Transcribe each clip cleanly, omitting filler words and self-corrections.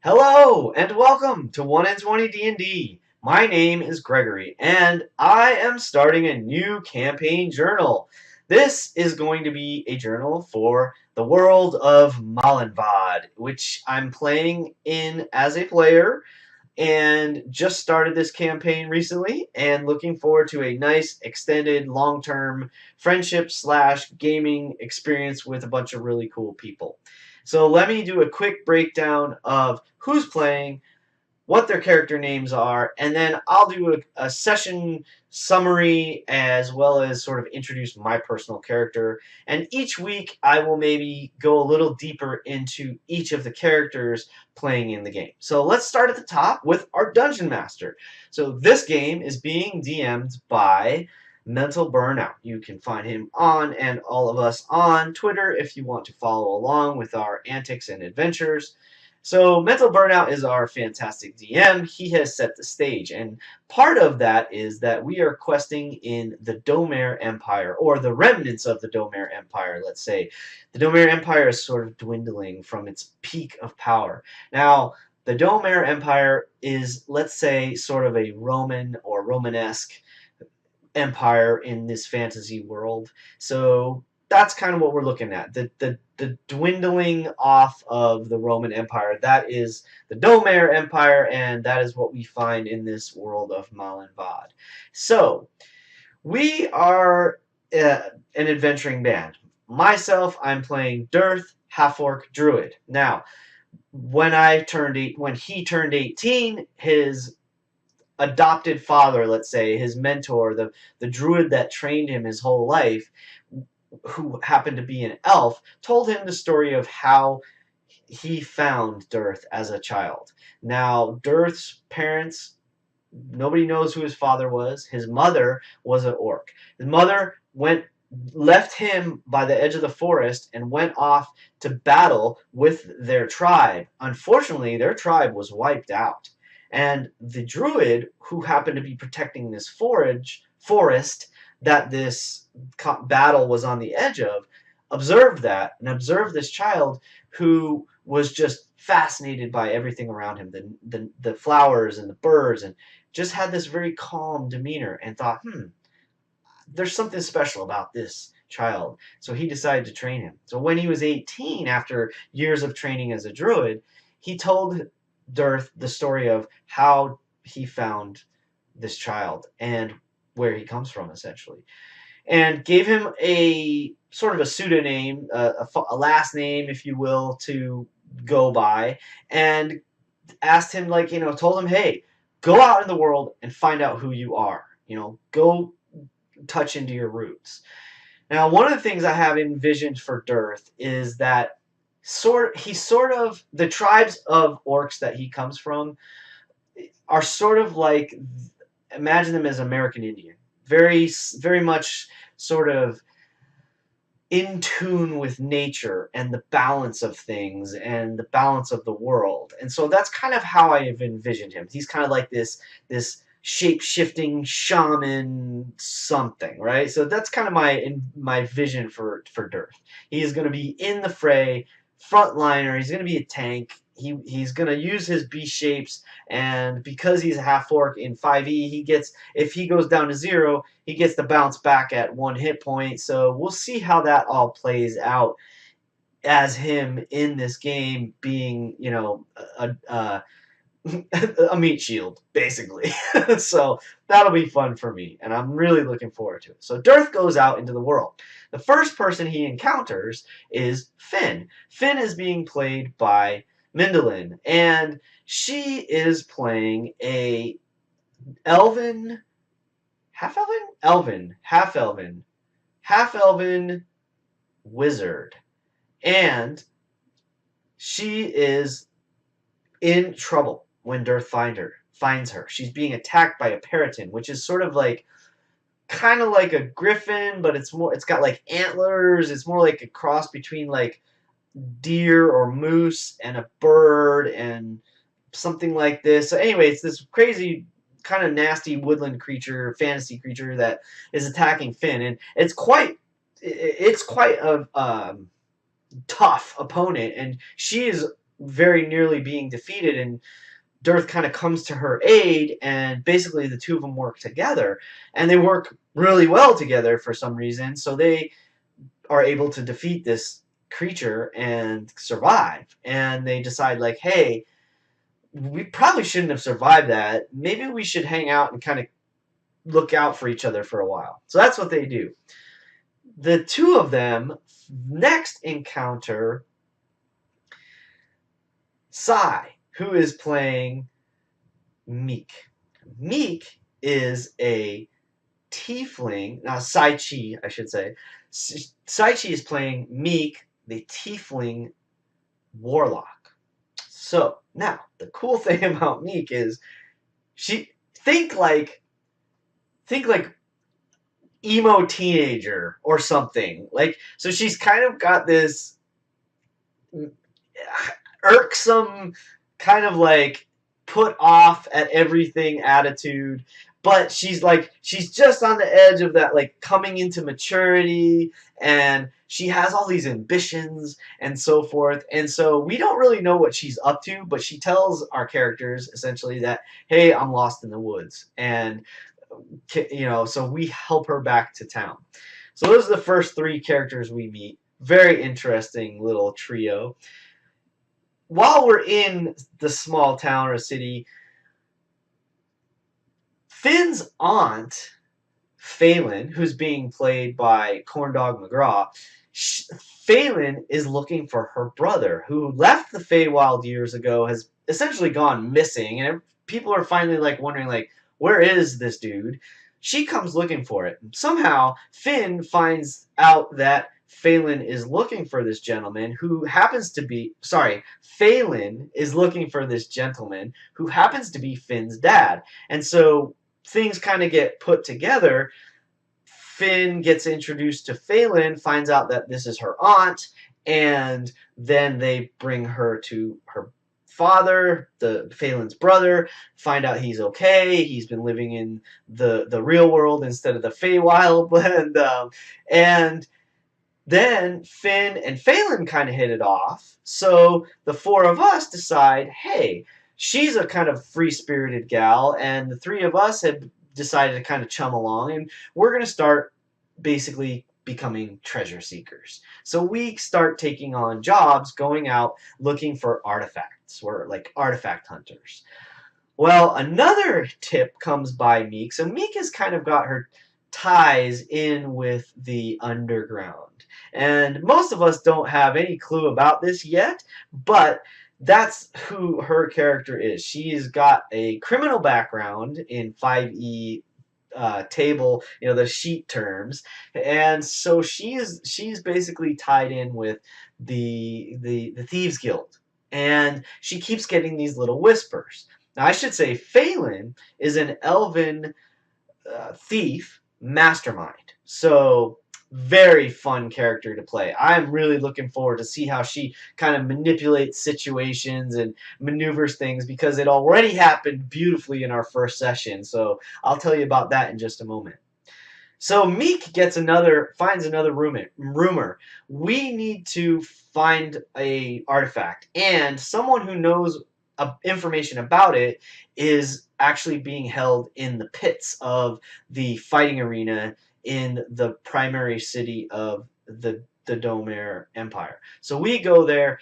Hello and welcome to 1 in 20 D&D. My name is Gregory and I am starting a new campaign journal. This is going to be a journal for the world of Malinvad, which I'm playing in as a player and just started this campaign recently and looking forward to a nice extended long-term friendship slash gaming experience with a bunch of really cool people. So let me do a quick breakdown of who's playing, what their character names are, and then I'll do a session summary as well as sort of introduce my personal character. And each week I will maybe go a little deeper into each of the characters playing in the game. So let's start at the top with our Dungeon Master. So this game is being DM'd by Mental Burnout. You can find him on and all of us on Twitter if you want to follow along with our antics and adventures. So Mental Burnout is our fantastic DM. He has set the stage, and part of that is that we are questing in the Domer Empire, or the remnants of the Domer Empire, let's say. The Domer Empire is sort of dwindling from its peak of power. Now, the Domer Empire is, let's say, sort of a Roman or Romanesque empire in this fantasy world. So that's kind of what we're looking at. The dwindling off of the Roman Empire. That is the Domer Empire, and that is what we find in this world of Malinvad. So we are an adventuring band. Myself, I'm playing Dearth, half-orc druid. Now, when he turned 18, his adopted father, let's say, his mentor, the druid that trained him his whole life, who happened to be an elf, told him the story of how he found Dearth as a child. Now, Dearth's parents, nobody knows who his father was. His mother was an orc. His mother left him by the edge of the forest and went off to battle with their tribe. Unfortunately, their tribe was wiped out. And the druid, who happened to be protecting this forest that this battle was on the edge of, observed that and observed this child who was just fascinated by everything around him, the flowers and the birds, and just had this very calm demeanor and thought, there's something special about this child. So he decided to train him. So when he was 18, after years of training as a druid, he told Dearth the story of how he found this child and where he comes from, essentially, and gave him a sort of a pseudonym, a last name, if you will, to go by, and asked him, told him, hey, go out in the world and find out who you are. Go touch into your roots. Now, one of the things I have envisioned for Dearth is that the tribes of orcs that he comes from are sort of like, imagine them as American Indian, very very much sort of in tune with nature and the balance of things and the balance of the world. And so that's kind of how I have envisioned him. He's kind of like this shape-shifting shaman something, right? So that's kind of my vision for Dearth. He is going to be in the fray, frontliner. He's going to be a tank. He's going to use his beast shapes, and because he's a half orc in 5e, if he goes down to 0, he gets to bounce back at 1 hit point. So we'll see how that all plays out as him in this game, being a meat shield, basically. So that'll be fun for me, and I'm really looking forward to it. So Dearth goes out into the world. The first person he encounters is Finn. Finn is being played by Mindalin, and she is playing a elven, half-elven wizard, and she is in trouble when Dearth finds her. She's being attacked by a Periton, which is sort of like, kind of like a griffin, but it's got like antlers. It's more like a cross between like deer or moose and a bird and something like this. So anyway, it's this crazy kind of nasty woodland creature, fantasy creature that is attacking Finn, and it's quite a tough opponent, and she is very nearly being defeated, and Dirth kind of comes to her aid, and basically the two of them work together, and they work really well together for some reason. So they are able to defeat this creature and survive. And they decide, like, hey, we probably shouldn't have survived that. Maybe we should hang out and kind of look out for each other for a while. So that's what they do. The two of them next encounter Sai, who is playing Meek. Meek is a tiefling, Sai Chi, I should say. Sai Chi is playing Meek, the tiefling warlock. So now the cool thing about Meek is she think like emo teenager or something. Like, so she's kind of got this irksome, kind of like put off at everything attitude, but she's just on the edge of that, like, coming into maturity, and she has all these ambitions and so forth. And so we don't really know what she's up to, but she tells our characters essentially that, hey, I'm lost in the woods, and so we help her back to town. So those are the first three characters we meet. Very interesting little trio. While we're in the small town or city, Finn's aunt, Phelan, who's being played by Corndog McGraw, Phelan is looking for her brother, who left the Feywild years ago, has essentially gone missing, and people are finally like wondering, like, where is this dude? She comes looking for it. Somehow, Finn finds out that Phelan is looking for this gentleman who happens to be, Phelan is looking for this gentleman who happens to be Finn's dad. And so things kind of get put together. Finn gets introduced to Phelan, finds out that this is her aunt, and then they bring her to her father, the Phelan's brother, find out he's okay. He's been living in the real world instead of the Feywild, and then Finn and Phelan kind of hit it off. So the four of us decide, hey, she's a kind of free-spirited gal, and the three of us have decided to kind of chum along, and we're going to start basically becoming treasure seekers. So we start taking on jobs, going out looking for artifacts. We're like artifact hunters. Well, another tip comes by Meek. So Meek has kind of got her ties in with the underground. And most of us don't have any clue about this yet, but that's who her character is. She's got a criminal background in 5e table, the sheet terms, and so she's basically tied in with the Thieves Guild, and she keeps getting these little whispers. Now, I should say Phelan is an elven thief mastermind. So very fun character to play. I'm really looking forward to see how she kind of manipulates situations and maneuvers things, because it already happened beautifully in our first session. So I'll tell you about that in just a moment. So Meek finds another rumor. We need to find a artifact, and someone who knows information about it is actually being held in the pits of the fighting arena in the primary city of the Domer Empire. So we go there,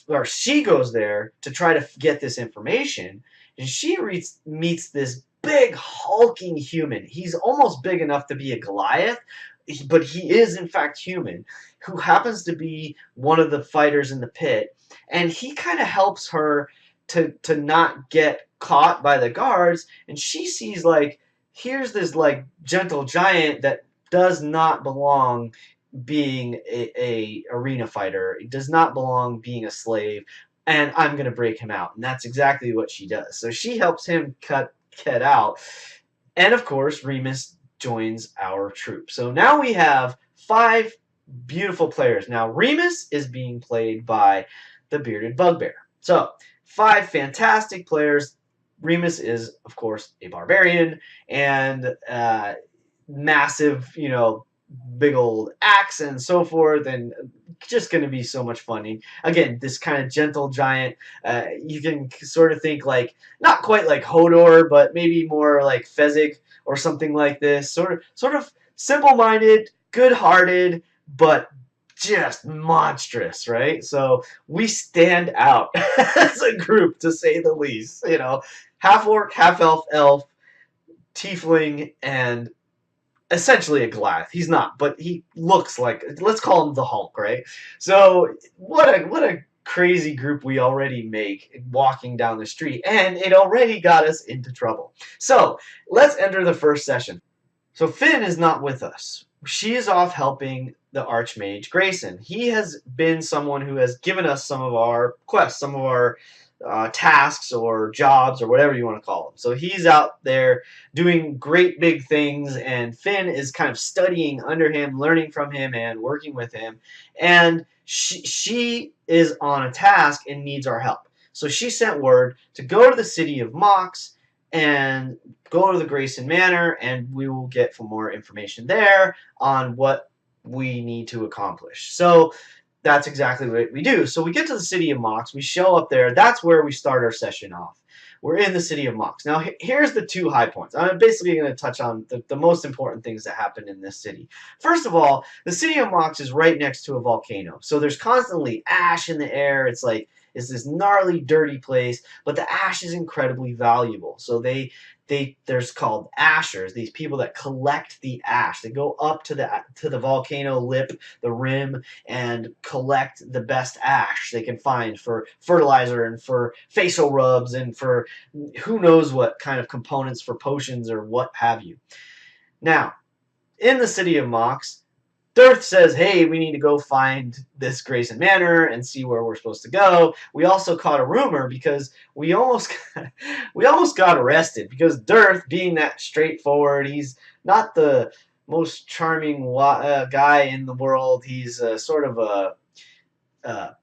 or she goes there to try to get this information, and she meets this big hulking human. He's almost big enough to be a Goliath, but he is in fact human, who happens to be one of the fighters in the pit, and he kind of helps her to not get caught by the guards. And she sees, like, here's this like gentle giant that does not belong being a arena fighter. It does not belong being a slave, and I'm gonna break him out. And that's exactly what she does. So she helps him cut out, and of course Remus joins our troop. So now we have 5 beautiful players. Now Remus is being played by the bearded bugbear. So 5 fantastic players. Remus is, of course, a barbarian and massive, big old axe and so forth, and just going to be so much fun. And again, this kind of gentle giant, you can sort of think like not quite like Hodor, but maybe more like Fezzik or something like this. Sort of simple-minded, good-hearted, but just monstrous, right? So we stand out as a group, to say the least. You know, half orc, half elf, tiefling, and essentially a Goliath. He's not, but he looks like, let's call him the Hulk, right? So what a crazy group we already make walking down the street, and it already got us into trouble. So let's enter the first session. So Finn is not with us. She is off helping the Archmage Grayson. He has been someone who has given us some of our quests, some of our tasks or jobs or whatever you want to call them. So he's out there doing great big things, and Finn is kind of studying under him, learning from him, and working with him. And she is on a task and needs our help. So she sent word to go to the city of Mox and go to the Grayson Manor, and we will get some more information there on what we need to accomplish. So that's exactly what we do. So we get to the city of Mox, we show up there, that's where we start our session off. We're in the city of Mox. Now, here's the two high points. I'm basically going to touch on the most important things that happen in this city. First of all, the city of Mox is right next to a volcano. So there's constantly ash in the air. It's like, it's this gnarly, dirty place, but the ash is incredibly valuable. So there's called ashers, these people that collect the ash. They go up to the volcano lip, the rim, and collect the best ash they can find for fertilizer and for facial rubs and for who knows what kind of components for potions or what have you. Now, in the city of Mox, Dirth says, hey, we need to go find this Grayson Manor and see where we're supposed to go. We also caught a rumor because we almost got arrested because Dirth, being that straightforward, he's not the most charming guy in the world. He's sort of a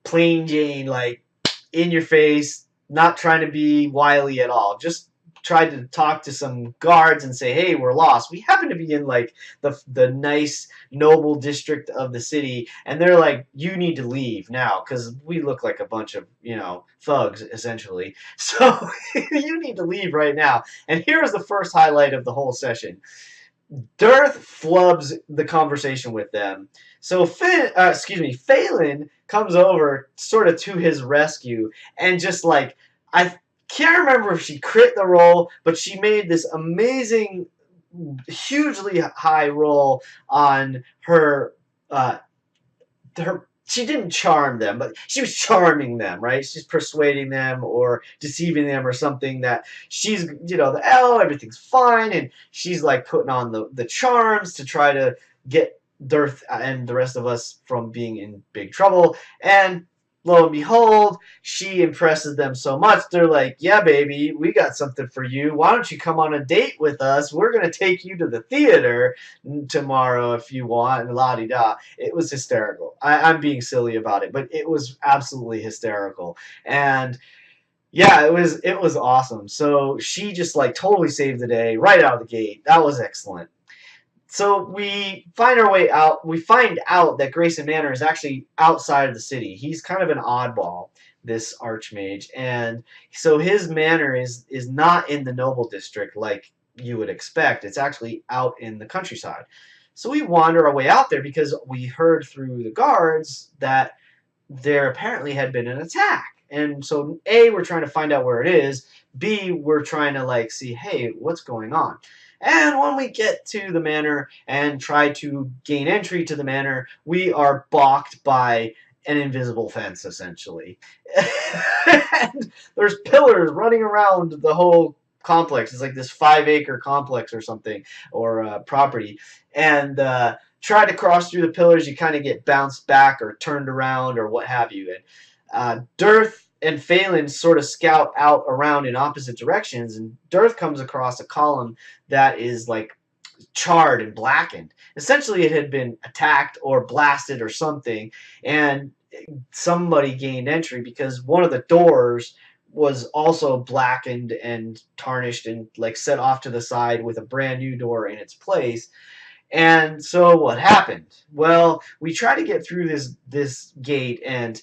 plain Jane, like in your face, not trying to be wily at all. Just tried to talk to some guards and say, hey, we're lost. We happen to be in like the nice noble district of the city, and they're like, you need to leave now because we look like a bunch of, you know, thugs essentially. So you need to leave right now. And here's the first highlight of the whole session. Dirth flubs the conversation with them. So Phelan comes over sort of to his rescue and just like, I can't remember if she crit the roll, but she made this amazing, hugely high roll on her. She didn't charm them, but she was charming them, right? She's persuading them or deceiving them or something that she's, you know, everything's fine, and she's like putting on the charms to try to get Dirth and the rest of us from being in big trouble. And lo and behold, she impresses them so much, they're like, yeah, baby, we got something for you. Why don't you come on a date with us? We're going to take you to the theater tomorrow if you want, and la-di-da. It was hysterical. I'm being silly about it, but it was absolutely hysterical. And yeah, it was awesome. So she just like totally saved the day right out of the gate. That was excellent. So we find our way out. We find out that Grayson Manor is actually outside of the city. He's kind of an oddball, this Archmage, and so his manor is not in the noble district like you would expect. It's actually out in the countryside. So we wander our way out there because we heard through the guards that there apparently had been an attack. And so A, we're trying to find out where it is. B, we're trying to like see, hey, what's going on? And when we get to the manor and try to gain entry to the manor, we are balked by an invisible fence, essentially. And there's pillars running around the whole complex. It's like this 5-acre complex or something, or property. And try to cross through the pillars, you kind of get bounced back or turned around or what have you. And Dirth and Phelan sort of scout out around in opposite directions, and Dirth comes across a column that is like charred and blackened. Essentially, it had been attacked or blasted or something, and somebody gained entry because one of the doors was also blackened and tarnished and like set off to the side with a brand new door in its place. And so what happened? Well, we tried to get through this gate, and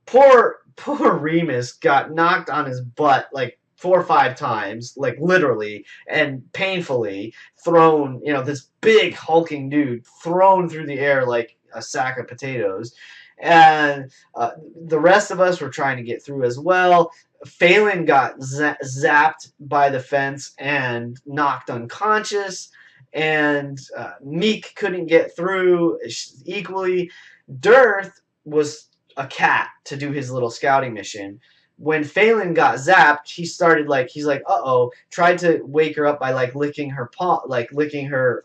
poor Remus got knocked on his butt like 4 or 5 times, like literally and painfully thrown. This big hulking dude thrown through the air like a sack of potatoes, and the rest of us were trying to get through as well. Phelan got zapped by the fence and knocked unconscious, and Meek couldn't get through equally. Dearth was a cat to do his little scouting mission. When Phelan got zapped, he's like, uh-oh, tried to wake her up by like licking her paw, like licking her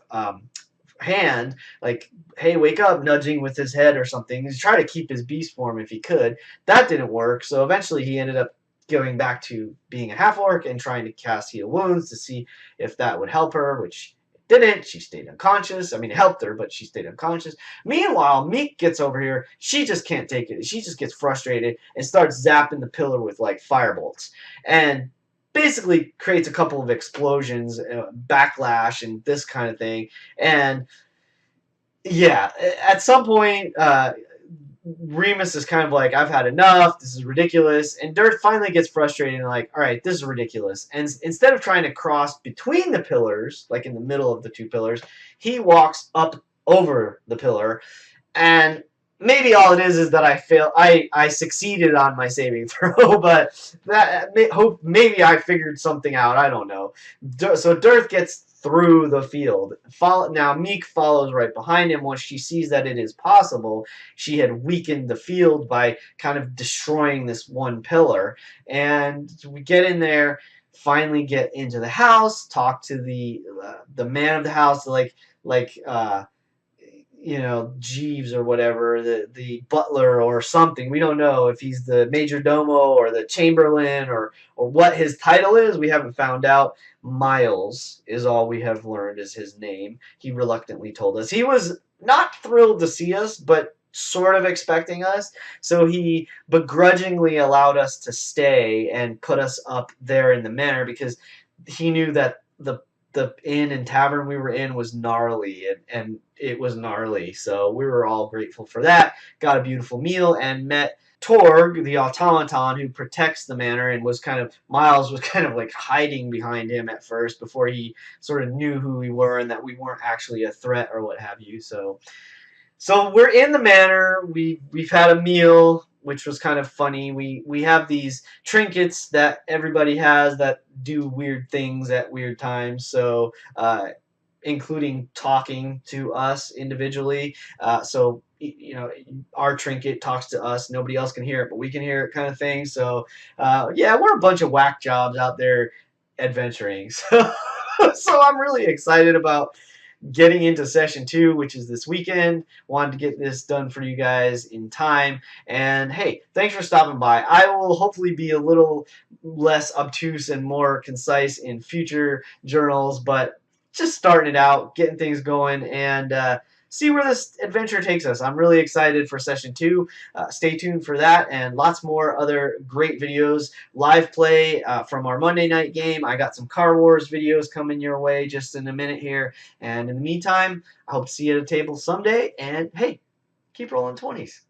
hand, like, hey, wake up, nudging with his head or something. He's trying to keep his beast form if he could. That didn't work, so eventually he ended up going back to being a half orc and trying to cast Heal Wounds to see if that would help her, which it didn't. She stayed unconscious. I mean, it helped her, but she stayed unconscious. Meanwhile, Meek gets over here. She just can't take it. She just gets frustrated and starts zapping the pillar with like firebolts, and basically creates a couple of explosions, backlash, and this kind of thing. And yeah, at some point, Remus is kind of like, I've had enough. This is ridiculous. And Dirt finally gets frustrated and like, all right, this is ridiculous. And instead of trying to cross between the pillars, like in the middle of the two pillars, he walks up over the pillar. And maybe all it is that I succeeded on my saving throw, but maybe I figured something out. I don't know. So Dearth gets through the field. Now Meek follows right behind him. Once she sees that it is possible, she had weakened the field by kind of destroying this one pillar. And we get in there, finally get into the house, talk to the man of the house, Jeeves or whatever, the butler or something. We don't know if he's the major domo or the chamberlain or what his title is. We haven't found out. Miles is all we have learned is his name. He reluctantly told us. He was not thrilled to see us, but sort of expecting us. So he begrudgingly allowed us to stay and put us up there in the manor because he knew that the inn and tavern we were in was gnarly, and it was gnarly. So we were all grateful for that. Got a beautiful meal and met Torg, the automaton who protects the manor, and Miles was kind of like hiding behind him at first before he sort of knew who we were and that we weren't actually a threat or what have you. So we're in the manor. We've had a meal, which was kind of funny. We have these trinkets that everybody has that do weird things at weird times. So including talking to us individually. So our trinket talks to us. Nobody else can hear it, but we can hear it, kind of thing. So yeah, we're a bunch of whack jobs out there adventuring. So I'm really excited about getting into session 2, which is this weekend. Wanted to get this done for you guys in time. And hey, thanks for stopping by. I will hopefully be a little less obtuse and more concise in future journals, but just starting it out, getting things going, and see where this adventure takes us. I'm really excited for session 2. Stay tuned for that and lots more other great videos. Live play from our Monday night game. I got some Car Wars videos coming your way just in a minute here. And in the meantime, I hope to see you at a table someday. And hey, keep rolling 20s.